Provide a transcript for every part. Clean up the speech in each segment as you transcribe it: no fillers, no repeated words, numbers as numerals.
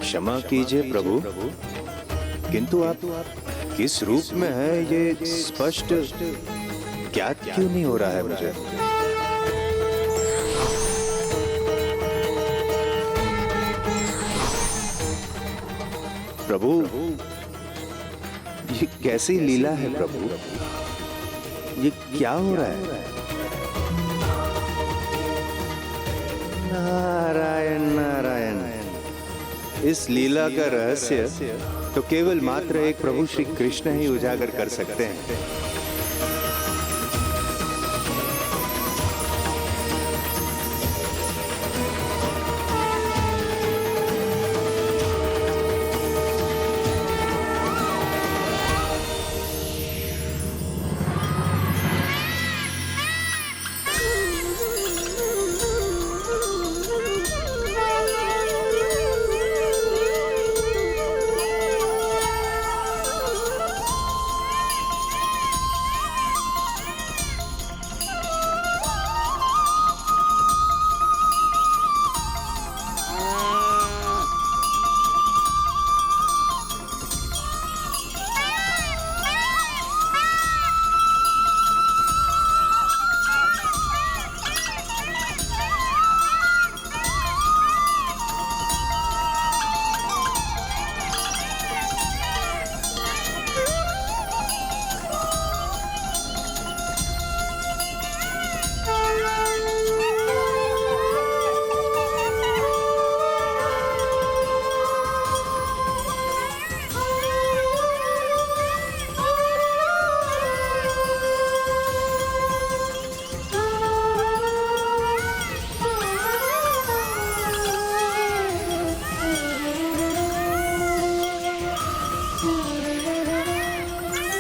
क्षमा कीजिए प्रभु, किंतु आप किस रूप में है ये स्पष्ट ज्ञात क्यों नहीं हो रहा है मुझे। प्रभु, ये कैसी लीला है प्रभु, ये क्या हो रहा है। नारायण नारायण, इस लीला का रहस्य तो केवल मात्र एक प्रभु श्री कृष्ण ही उजागर कर सकते हैं।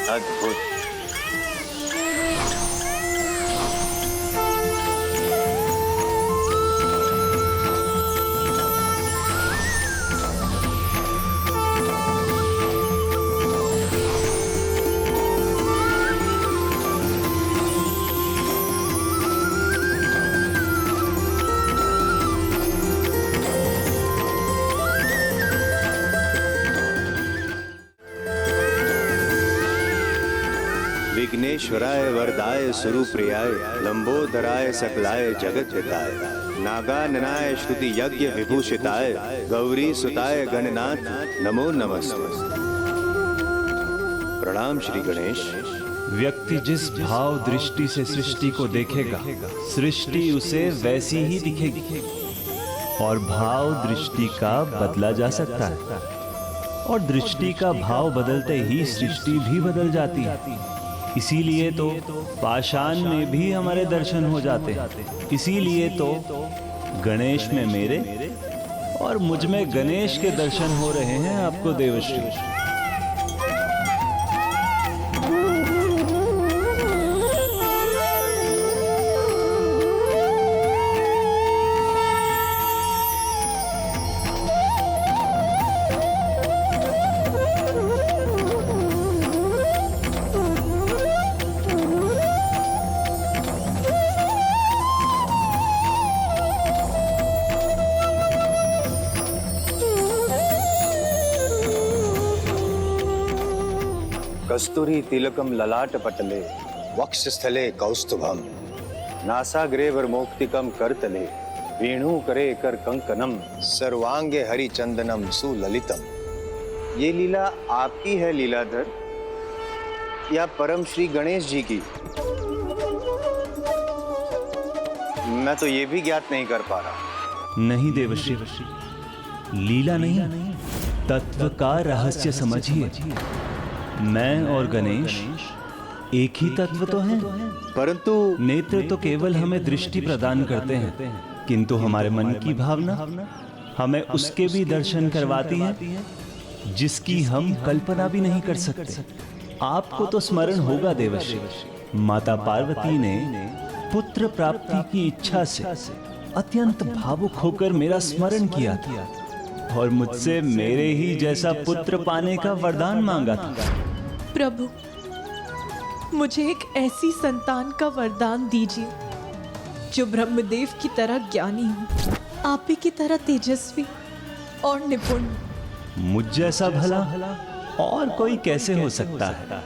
अद्भुत। विघ्नेश्वराय वरदाय स्वरूप्रियाय लंबोदराय सकलाय जगत हिताय नागाननाय श्रुति यज्ञ विभूषिताय गौरी सुताय गणनाथ नमो नमस्ते। प्रणाम श्री गणेश। व्यक्ति जिस भाव दृष्टि से सृष्टि को देखेगा, सृष्टि उसे वैसी ही दिखेगी। और भाव दृष्टि का बदला जा सकता है, और दृष्टि का भाव बदलते ही सृष्टि भी बदल जाती है। इसीलिए तो पाषाण में भी हमारे दर्शन हो जाते हैं। इसीलिए तो गणेश में मेरे और मुझ में गणेश के दर्शन हो रहे हैं आपको देवश्री। कस्तूरी तिलकम ललाट पटले वक्षस्थले कौस्तुभम नासाग्रे वरमोक्तिकम करतले वेणु करे कर कंकनम सर्वांगे हरिचंदनम सुललितम। ये लीला आपकी है लीलाधर या परम श्री गणेश जी की? मैं तो ये भी ज्ञात नहीं कर पा रहा। नहीं देवश्री, लीला नहीं, तत्व का रहस्य समझिए। मैं और गणेश एक ही तत्व तो हैं, परंतु नेत्र तो केवल हमें दृष्टि प्रदान करते हैं, किंतु हमारे मन की भावना हमें उसके भी दर्शन करवाती है जिसकी हम कल्पना भी नहीं कर सकते। आपको तो स्मरण होगा देवश्री, माता पार्वती ने पुत्र प्राप्ति की इच्छा से अत्यंत भावुक होकर मेरा स्मरण किया था और मुझसे मेरे ही जैसा पुत्र पाने का वरदान मांगा था। प्रभु, मुझे एक ऐसी संतान का वरदान दीजिए जो ब्रह्मदेव की तरह ज्ञानी हो, आप ही की तरह तेजस्वी और निपुण। मुझ जैसा भला और कोई कैसे हो सकता है,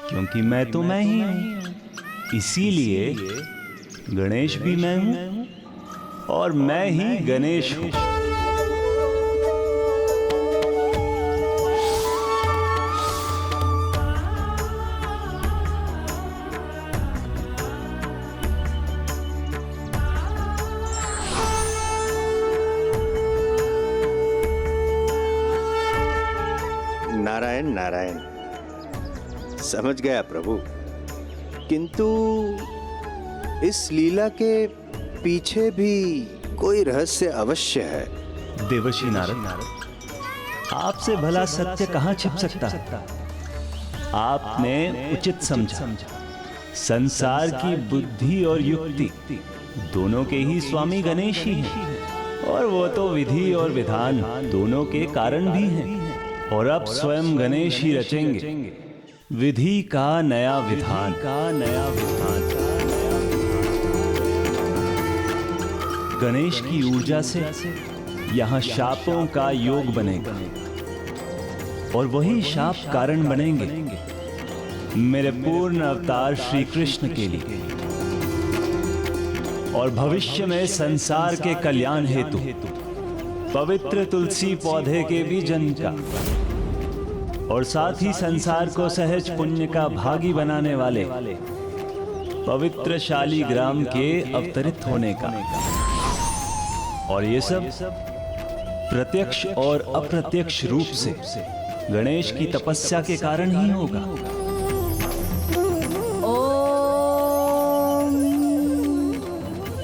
क्योंकि मैं तो मैं ही हूं। इसीलिए गणेश भी मैं हूं और मैं ही गणेश हूं। नारायण नारायण, समझ गया प्रभु। किंतु इस लीला के पीछे भी कोई रहस्य अवश्य है। देवर्षि नारद, आपसे भला सत्य कहां छिप सकता है? आपने उचित समझा। संसार की बुद्धि और युक्ति दोनों के ही स्वामी गणेश ही हैं, और वो तो विधि और विधान दोनों के कारण भी हैं। और अब स्वयं गणेश ही रचेंगे विधि का नया विधान। गणेश की ऊर्जा से यहाँ शापों का योग बनेगा, और वही शाप कारण बनेंगे मेरे पूर्ण अवतार श्री कृष्ण के लिए, और भविष्य में संसार के कल्याण हेतु पवित्र तुलसी पौधे के बीजन का, और साथ ही संसार को सहज पुण्य का भागी बनाने वाले पवित्र शालिग्राम के अवतरित होने का। और ये सब प्रत्यक्ष और अप्रत्यक्ष रूप से गणेश की तपस्या के कारण ही होगा।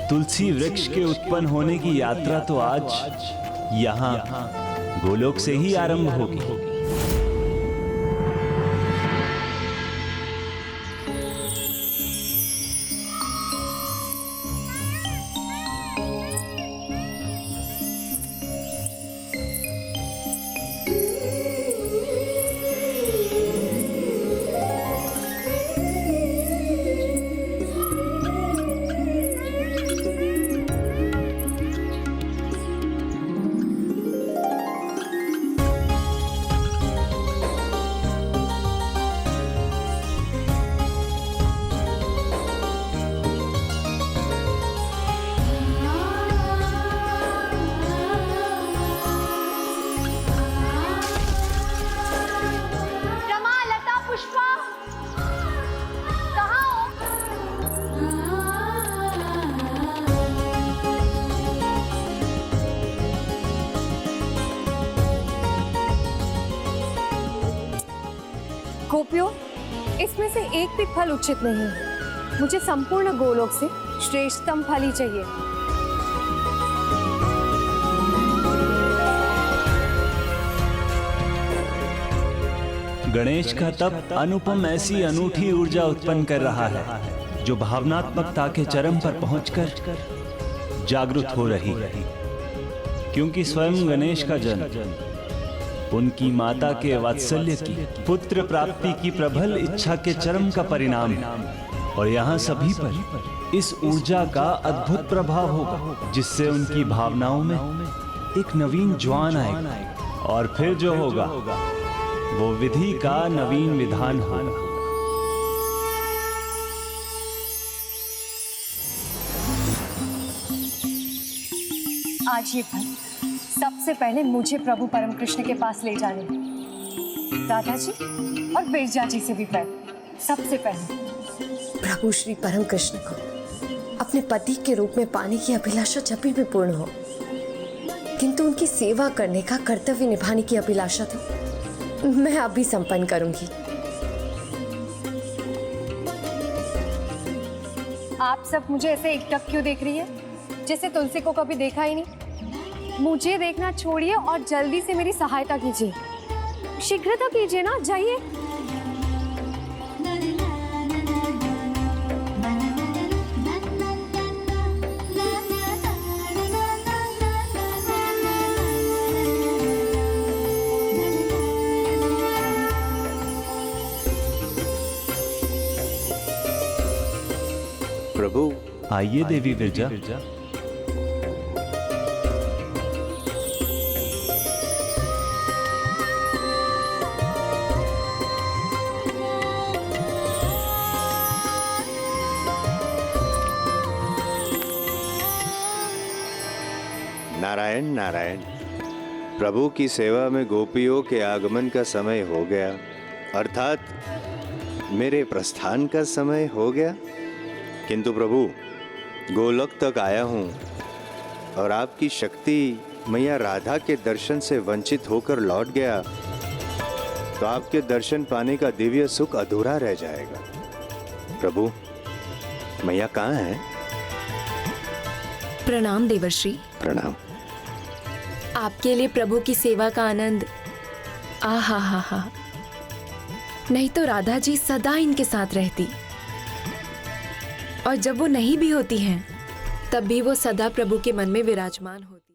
तुलसी वृक्ष के उत्पन्न होने की यात्रा तो आज यहाँ गोलोक से ही आरंभ होगी। गोपियों, इसमें से एक भी फल उचित नहीं है। मुझे संपूर्ण गोलोक से श्रेष्ठतम फल ही चाहिए। गणेश का तप अनुपम ऐसी अनूठी ऊर्जा उत्पन्न कर रहा है, जो भावनात्मकता के चरम पर पहुंचकर जागृत हो रही है। क्योंकि स्वयं गणेश का जन्म उनकी माता के वात्सल्य की, पुत्र प्राप्ति की प्रबल इच्छा के चरम का परिणाम है। और यहाँ सभी पर इस ऊर्जा का अद्भुत प्रभाव होगा, जिससे उनकी भावनाओं में एक नवीन ज्वान आएगा, और फिर जो होगा वो विधि का नवीन विधान होगा। आज ये फल सबसे पहले मुझे प्रभु परम कृष्ण के पास ले जाने, राधा जी और बिरजा जी से भी पहले, सबसे पहले प्रभु श्री परम कृष्ण को अपने पति के रूप में पाने की अभिलाषा जब भी पूर्ण हो, किंतु उनकी सेवा करने का कर्तव्य निभाने की अभिलाषा तो मैं अभी संपन्न करूंगी। आप सब मुझे ऐसे एकटक क्यों देख रही है, जैसे तुलसी को कभी देखा ही नहीं? मुझे देखना छोड़िए और जल्दी से मेरी सहायता कीजिए। शीघ्रता कीजिए ना, जाइए। प्रभु आइए देवी विरजा। नारायण नारायण। प्रभु की सेवा में गोपियों के आगमन का समय हो गया, अर्थात मेरे प्रस्थान का समय हो गया। किंतु प्रभु, गोलोक तक आया हूँ और आपकी शक्ति मैया राधा के दर्शन से वंचित होकर लौट गया तो आपके दर्शन पाने का दिव्य सुख अधूरा रह जाएगा। प्रभु, मैया कहाँ है? प्रणाम देवर्षि। प्रणाम। आपके लिए प्रभु की सेवा का आनंद आहा हा हा। नहीं तो राधा जी सदा इनके साथ रहती, और जब वो नहीं भी होती हैं तब भी वो सदा प्रभु के मन में विराजमान होती।